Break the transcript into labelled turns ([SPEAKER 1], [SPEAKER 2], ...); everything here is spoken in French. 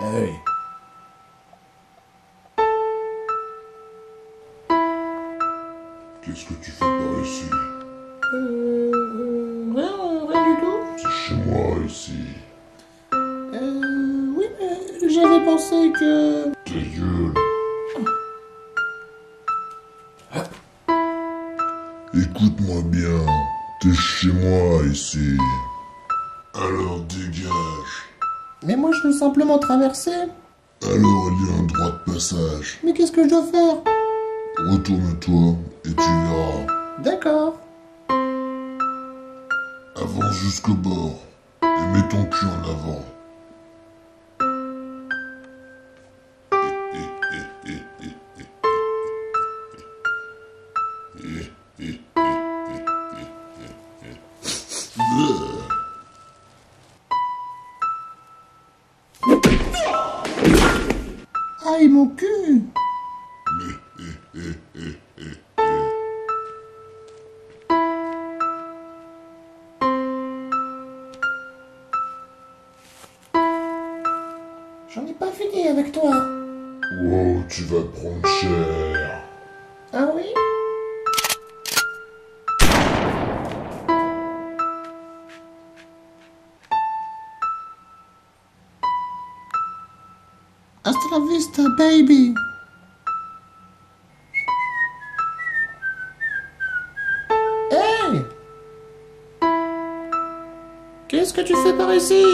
[SPEAKER 1] Hey.
[SPEAKER 2] Qu'est-ce que tu fais par ici?
[SPEAKER 3] Rien du tout.
[SPEAKER 2] C'est chez moi ici.
[SPEAKER 3] Oui, mais j'avais pensé que...
[SPEAKER 2] Ta gueule. Écoute-moi bien. T'es chez moi ici. Alors dégage.
[SPEAKER 3] Mais moi, je veux simplement traverser.
[SPEAKER 2] Alors il y a un droit de passage.
[SPEAKER 3] Mais qu'est-ce que je dois faire?
[SPEAKER 2] Retourne-toi et tu verras.
[SPEAKER 3] D'accord.
[SPEAKER 2] Avance jusqu'au bord et mets ton cul en avant.
[SPEAKER 3] Aïe, mon cul. J'en ai pas fini avec toi.
[SPEAKER 2] Wow, tu vas prendre cher.
[SPEAKER 3] Ah oui? Hasta la vista, baby. Hey! Qu'est-ce que tu fais par ici?